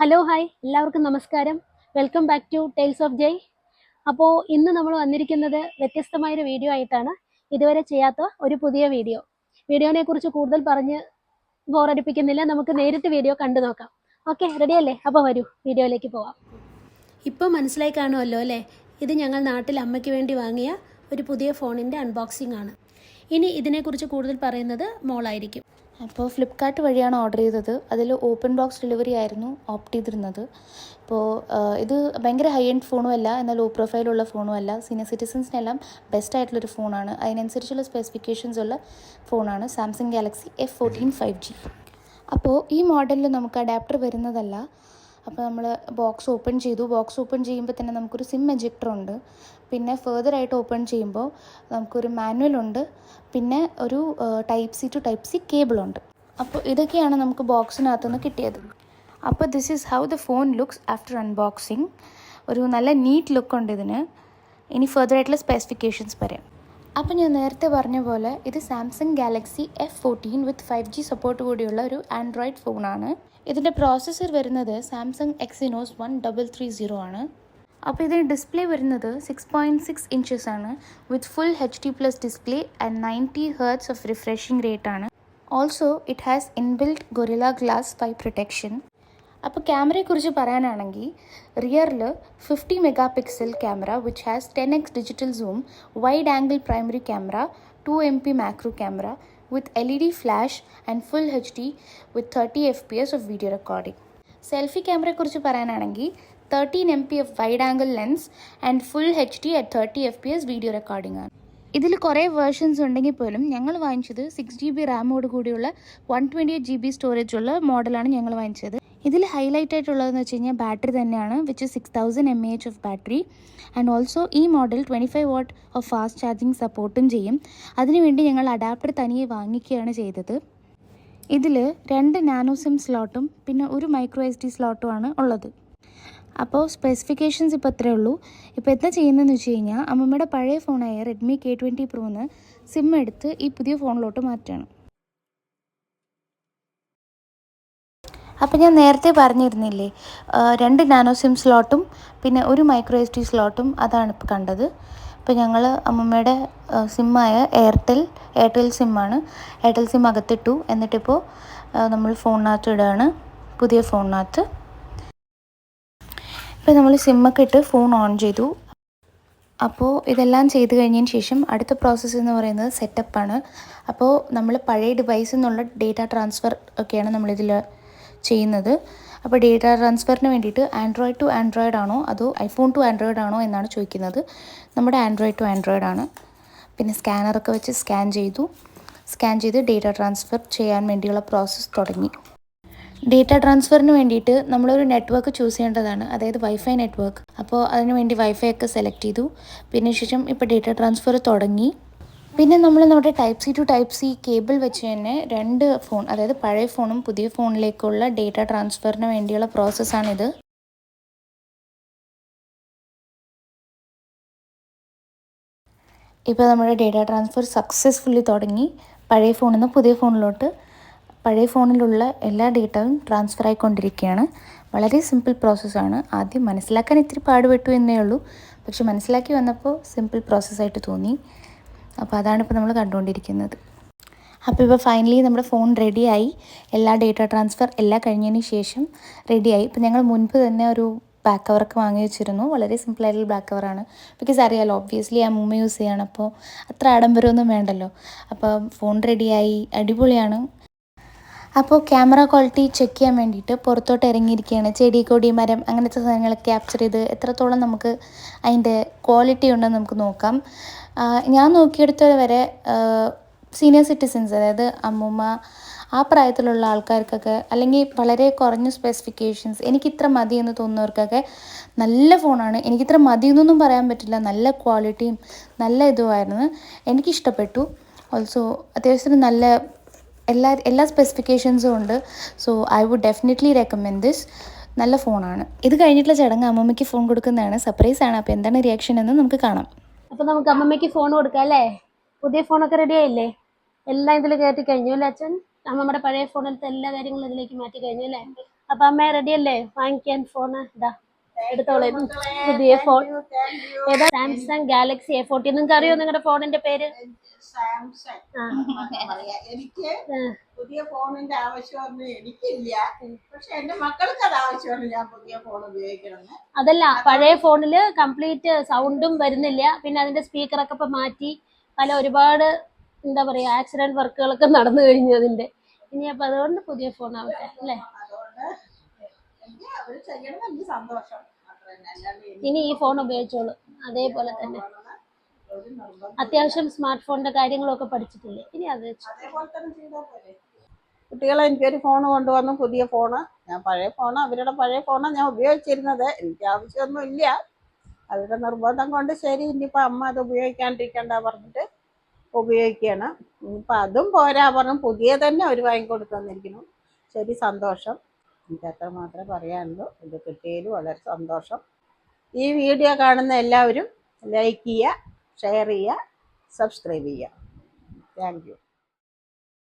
Hello hi എല്ലാവർക്കും നമസ്കാരം. Welcome back to tales of Jay. അപ്പോൾ ഇന്ന് നമ്മൾ വന്നിരിക്കുന്നത് വ്യത്യസ്തമായൊരു വീഡിയോ ആയിട്ടാണ്. ഇതുവരെ ചെയ്യാത്ത ഒരു പുതിയ വീഡിയോനെ കുറിച്ച് കൂടുതൽ പറഞ്ഞ് ബോറടിപ്പിക്കുന്നില്ല. നമുക്ക് നേരിട്ട് വീഡിയോ കണ്ടു നോക്കാം. ഓക്കെ, റെഡി അല്ലേ? അപ്പോൾ വരൂ, വീഡിയോയിലേക്ക് പോവാം. ഇപ്പോൾ മനസ്സിലായി കാണുമല്ലോ അല്ലേ, ഇത് ഞങ്ങൾ നാട്ടിൽ അമ്മയ്ക്ക് വേണ്ടി വാങ്ങിയ ഒരു പുതിയ ഫോണിൻ്റെ അൺബോക്സിംഗ് ആണ്. ഇനി ഇതിനെക്കുറിച്ച് കൂടുതൽ പറയുന്നത് മോളായിരിക്കും. അപ്പോൾ ഫ്ലിപ്കാർട്ട് വഴിയാണ് ഓർഡർ ചെയ്തത്. അതിൽ ഓപ്പൺ ബോക്സ് ഡെലിവറി ആയിരുന്നു ഓപ്റ്റ് ചെയ്തിരുന്നത്. അപ്പോൾ ഇത് ഭയങ്കര ഹൈ എൻഡ് ഫോണും അല്ല, എന്നാൽ ലോ പ്രൊഫൈലുള്ള ഫോണും അല്ല. സീനിയർ സിറ്റിസൺസിനെല്ലാം ബെസ്റ്റ് ആയിട്ടുള്ളൊരു ഫോണാണ്. അതിനനുസരിച്ചുള്ള സ്പെസിഫിക്കേഷൻസ് ഉള്ള ഫോണാണ് സാംസങ് ഗാലക്സി F14 5G. അപ്പോൾ ഈ മോഡലിൽ നമുക്ക് അഡാപ്റ്റർ വരുന്നതല്ല. അപ്പോൾ നമ്മൾ ബോക്സ് ഓപ്പൺ ചെയ്യുമ്പോൾ തന്നെ നമുക്കൊരു സിം എജക്ടർ ഉണ്ട്. പിന്നെ ഫെർദറായിട്ട് ഓപ്പൺ ചെയ്യുമ്പോൾ നമുക്കൊരു മാനുവലുണ്ട്. പിന്നെ ഒരു type C to type C കേബിളുണ്ട്. അപ്പോൾ ഇതൊക്കെയാണ് നമുക്ക് ബോക്സിനകത്തുനിന്ന് കിട്ടിയത്. അപ്പോൾ this is how the phone looks after unboxing. ഒരു നല്ല നീറ്റ് ലുക്കുണ്ട് ഇതിന്. ഇനി ഫെർദറായിട്ടുള്ള സ്പെസിഫിക്കേഷൻസ് പറയാം. അപ്പോൾ ഞാൻ നേരത്തെ പറഞ്ഞ പോലെ ഇത് സാംസങ് ഗാലക്സി F14 വിത്ത് 5G സപ്പോർട്ട് കൂടിയുള്ള ഒരു ആൻഡ്രോയിഡ് ഫോണാണ്. ഇതിൻ്റെ പ്രോസസ്സർ വരുന്നത് സാംസങ് Exynos 1330 ആണ്. അപ്പോൾ ഇതിന് ഡിസ്പ്ലേ വരുന്നത് 6.6 ഇഞ്ചസ് ആണ് with full HD+ display and 90 Hz of refreshing rate ആണ്. Also it has inbuilt gorilla glass 5 protection. അപ്പോൾ ക്യാമറയെക്കുറിച്ച് പറയാനാണെങ്കിൽ റിയറിൽ 50 mega pixel camera which has 10x digital zoom, wide angle primary camera, 2 MP macro camera with LED flash and full HD with 30 FPS of video recording. Selfie ക്യാമറയെക്കുറിച്ച് പറയാനാണെങ്കിൽ 13 MP of wide angle lens and full HD at 30 FPS video recording ആണ്. ഇതിൽ കുറേ versions ഉണ്ടെങ്കിൽ പോലും ഞങ്ങൾ വാങ്ങിച്ചത് 6GB റാമോട് കൂടിയുള്ള 128GB സ്റ്റോറേജ് ഉള്ള മോഡലാണ് ഞങ്ങൾ വാങ്ങിച്ചത്. ഇതിൽ ഹൈലൈറ്റ് ആയിട്ടുള്ളതെന്ന് വെച്ച് കഴിഞ്ഞാൽ ബാറ്ററി തന്നെയാണ്, which 6000 mAh of battery. And also ഈ model 25 watt of fast charging സപ്പോർട്ടും ചെയ്യും. അതിനുവേണ്ടി ഞങ്ങൾ അഡാപ്റ്റർ തനിയെ വാങ്ങിക്കുകയാണ് ചെയ്തത്. ഇതിൽ 2 നാനോ സിം സ്ലോട്ടും പിന്നെ ഒരു മൈക്രോ SD സ്ലോട്ടുമാണ് ഉള്ളത്. അപ്പോൾ സ്പെസിഫിക്കേഷൻസ് ഇപ്പോൾ ഇത്രയേ ഉള്ളൂ. ഇപ്പോൾ എന്താ ചെയ്യുന്നതെന്ന് വെച്ച് കഴിഞ്ഞാൽ അമ്മമ്മയുടെ പഴയ ഫോണായ റെഡ്മി K20 Proന്ന് സിം എടുത്ത് ഈ പുതിയ ഫോണിലോട്ട് മാറ്റുകയാണ്. അപ്പോൾ ഞാൻ നേരത്തെ പറഞ്ഞിരുന്നില്ലേ, 2 നാനോ സിം സ്ലോട്ടും പിന്നെ ഒരു മൈക്രോ SD സ്ലോട്ടും, അതാണ് ഇപ്പോൾ കണ്ടത്. ഇപ്പോൾ ഞങ്ങൾ അമ്മമ്മയുടെ സിമ്മായ എയർടെൽ സിമ്മാണ്. എയർടെൽ സിം അകത്തിട്ടു. എന്നിട്ടിപ്പോൾ നമ്മൾ ഫോണിനകത്ത് ഇടുകയാണ്, പുതിയ ഫോണിനകത്ത്. ഇപ്പോൾ നമ്മൾ സിമ്മൊക്കെ ഇട്ട് ഫോൺ ഓൺ ചെയ്തു. അപ്പോൾ ഇതെല്ലാം ചെയ്ത് കഴിഞ്ഞതിന് ശേഷം അടുത്ത പ്രോസസ്സ് എന്ന് പറയുന്നത് സെറ്റപ്പാണ്. അപ്പോൾ നമ്മൾ പഴയ ഡിവൈസിൽ നിന്നുള്ള ഡേറ്റ ട്രാൻസ്ഫർ ഒക്കെയാണ് നമ്മളിതിൽ ചെയ്യുന്നത്. അപ്പോൾ ഡേറ്റ ട്രാൻസ്ഫറിന് വേണ്ടിയിട്ട് ആൻഡ്രോയിഡ് ടു ആൻഡ്രോയിഡ് ആണോ അതോ ഐഫോൺ ടു ആൻഡ്രോയിഡ് ആണോ എന്നാണ് ചോദിക്കുന്നത്. നമ്മുടെ ആൻഡ്രോയിഡ് ടു ആൻഡ്രോയിഡ് ആണ്. പിന്നെ സ്കാനറൊക്കെ വെച്ച് സ്കാൻ ചെയ്ത് ഡേറ്റ ട്രാൻസ്ഫർ ചെയ്യാൻ വേണ്ടിയുള്ള പ്രോസസ്സ് തുടങ്ങി. ഡേറ്റ ട്രാൻസ്ഫറിന് വേണ്ടിയിട്ട് നമ്മളൊരു നെറ്റ്വർക്ക് ചൂസ് ചെയ്യേണ്ടതാണ്, അതായത് വൈഫൈ നെറ്റ്വർക്ക്. അപ്പോൾ അതിന് വേണ്ടി വൈഫൈ ഒക്കെ സെലക്ട് ചെയ്തു. പിന്നെ ശേഷം ഇപ്പോൾ ഡേറ്റ ട്രാൻസ്ഫർ തുടങ്ങി. പിന്നെ നമ്മൾ നമ്മുടെ type C to type C cable വെച്ച് തന്നെ 2 ഫോൺ, അതായത് പഴയ ഫോണും പുതിയ ഫോണിലേക്കുള്ള ഡേറ്റ ട്രാൻസ്ഫറിന് വേണ്ടിയുള്ള പ്രോസസ്സാണിത്. ഇപ്പോൾ നമ്മുടെ ഡേറ്റ ട്രാൻസ്ഫർ സക്സസ്ഫുള്ളി തുടങ്ങി. പഴയ ഫോണിൽ നിന്ന് പുതിയ ഫോണിലോട്ട് പഴയ ഫോണിലുള്ള എല്ലാ ഡേറ്റയും ട്രാൻസ്ഫർ ആയിക്കൊണ്ടിരിക്കുകയാണ്. വളരെ സിമ്പിൾ പ്രോസസ്സാണ്. ആദ്യം മനസ്സിലാക്കാൻ ഇത്തിരി പാടുപെട്ടു എന്നേ ഉള്ളൂ, പക്ഷെ മനസ്സിലാക്കി വന്നപ്പോൾ സിമ്പിൾ പ്രോസസ്സായിട്ട് തോന്നി. അപ്പോൾ അതാണ് ഇപ്പോൾ നമ്മൾ കണ്ടുകൊണ്ടിരിക്കുന്നത്. അപ്പോൾ ഇപ്പോൾ ഫൈനലി നമ്മുടെ ഫോൺ റെഡിയായി. എല്ലാ ഡേറ്റ ട്രാൻസ്ഫർ എല്ലാം കഴിഞ്ഞതിന് ശേഷം റെഡിയായി. ഇപ്പോൾ ഞങ്ങൾ മുൻപ് തന്നെ ഒരു ബാക്ക് കവറൊക്കെ വാങ്ങി വെച്ചിരുന്നു. വളരെ സിമ്പിളായിട്ടുള്ള ബാക്ക് കവറാണ്. ബിക്കോസ് അറിയാമല്ലോ, ഒബ്വിയസ്ലി ആ മൂമ്മ യൂസ് ചെയ്യണം, അപ്പോൾ അത്ര ആഡംബരമൊന്നും വേണ്ടല്ലോ. അപ്പോൾ ഫോൺ റെഡിയായി, അടിപൊളിയാണ്. അപ്പോൾ ക്യാമറ ക്വാളിറ്റി ചെക്ക് ചെയ്യാൻ വേണ്ടിയിട്ട് പുറത്തോട്ട് ഇറങ്ങിയിരിക്കുകയാണ്. ചെടി, കൊടി, മരം അങ്ങനത്തെ സാധനങ്ങളൊക്കെ ക്യാപ്ചർ ചെയ്ത് എത്രത്തോളം നമുക്ക് അതിൻ്റെ ക്വാളിറ്റി ഉണ്ടെന്ന് നമുക്ക് നോക്കാം. ഞാൻ നോക്കിയെടുത്തത് വരെ സീനിയർ സിറ്റിസൺസ്, അതായത് അമ്മൂമ്മ, ആ പ്രായത്തിലുള്ള ആൾക്കാർക്കൊക്കെ, അല്ലെങ്കിൽ വളരെ കുറഞ്ഞ സ്പെസിഫിക്കേഷൻസ് എനിക്കിത്ര മതി എന്ന് തോന്നുന്നവർക്കൊക്കെ നല്ല ഫോണാണ്. എനിക്കിത്ര മതി എന്നൊന്നും പറയാൻ പറ്റില്ല, നല്ല ക്വാളിറ്റിയും നല്ല ഇതുമായിരുന്നു. എനിക്കിഷ്ടപ്പെട്ടു. ഓൾസോ അത്യാവശ്യത്തിന് നല്ല എല്ലാ സ്പെസിഫിക്കേഷൻസും ഉണ്ട്. So I would definitely recommend this. നല്ല ഫോണാണ്. ഇത് കഴിഞ്ഞിട്ടുള്ള ചടങ്ങ് അമ്മമ്മയ്ക്ക് ഫോൺ കൊടുക്കുന്നതാണ്, സർപ്രൈസ് ആണ്. അപ്പോൾ എന്താണ് റിയാക്ഷൻ എന്ന് നമുക്ക് കാണാം. അപ്പോൾ നമുക്ക് അമ്മമ്മയ്ക്ക് ഫോൺ കൊടുക്കാം അല്ലേ? പുതിയ ഫോണൊക്കെ റെഡി ആയില്ലേ? എല്ലാം ഇതിൽ കയറ്റി കഴിഞ്ഞു അല്ലേ അച്ഛൻ? അമ്മമ്മയുടെ പഴയ ഫോണിലത്തെ എല്ലാ കാര്യങ്ങളും ഇതിലേക്ക് മാറ്റി കഴിഞ്ഞു അല്ലേ? അപ്പൊ അമ്മ റെഡി അല്ലേ വാങ്ങിക്കാൻ ഫോണ്? ഇതാ എടുത്തോളെ പുതിയ ഫോൺ. ഏതാ? Samsung Galaxy A14. നിങ്ങൾക്ക് അറിയോ നിങ്ങളുടെ ഫോണിന്റെ പേര്? സാംസങ്. എനിക്ക് പുതിയ ഫോണിന്റെ ആവശ്യമൊന്നും എനിക്കില്ല, പക്ഷെ എന്റെ മക്കൾക്ക് അത് ആവശ്യമാണ് ഞാൻ പുതിയ ഫോൺ ഉപയോഗിക്കണമെന്ന്. അതല്ല, പഴയ ഫോണില് കംപ്ലീറ്റ് സൗണ്ടും വരുന്നില്ല, പിന്നെ അതിന്റെ സ്പീക്കറൊക്കെ ഇപ്പൊ മാറ്റി ഒരുപാട് എന്താ പറയാ ആക്സിഡന്റ് വർക്കുകളൊക്കെ നടന്നു കഴിഞ്ഞു അതിന്റെ. ഇനി അപ്പൊ അതുകൊണ്ട് പുതിയ ഫോൺ ആവട്ടെ അല്ലേ? അതുകൊണ്ട് എനിക്ക് അവര് ചെയ്യണമെന്ന് എനിക്ക് സന്തോഷം. ഇനി ഈ ഫോൺ ഉപയോഗിച്ചോളൂ അതേപോലെ തന്നെ. ഒരു നിർബന്ധം അത്യാവശ്യം സ്മാർട്ട് ഫോണിന്റെ കാര്യങ്ങളൊക്കെ പഠിച്ചിട്ടില്ലേ, ഇനി അത് വെച്ച്. അതേപോലെ തന്നെ ചെയ്താൽ പോലെ. കുട്ടികളെ എനിക്കൊരു ഫോൺ കൊണ്ടുവന്നു, പുതിയ ഫോണ്. ഞാൻ പഴയ ഫോണ്, അവരുടെ പഴയ ഫോണാണ് ഞാൻ ഉപയോഗിച്ചിരുന്നത്. എനിക്ക് ആവശ്യമൊന്നും ഇല്ല, അവരുടെ നിർബന്ധം കൊണ്ട് ശരി ഇനിയിപ്പോൾ അമ്മ അത് ഉപയോഗിക്കാണ്ടിരിക്കണ്ട പറഞ്ഞിട്ട് ഉപയോഗിക്കുകയാണ്. ഇനിയിപ്പോൾ അതും പോരാ പറഞ്ഞു പുതിയ തന്നെ അവർ വാങ്ങിക്കൊടുത്തു തന്നിരിക്കുന്നു. ശരി, സന്തോഷം. എനിക്ക് അത്ര മാത്രമേ പറയാനുള്ളൂ. ഇത് കിട്ടിയതിൽ വളരെ സന്തോഷം. ഈ വീഡിയോ കാണുന്ന എല്ലാവരും ലൈക്ക് ചെയ്യുക, ഷെയർ ചെയ്യുക, സബ്സ്ക്രൈബ് ചെയ്യുക. Thank you.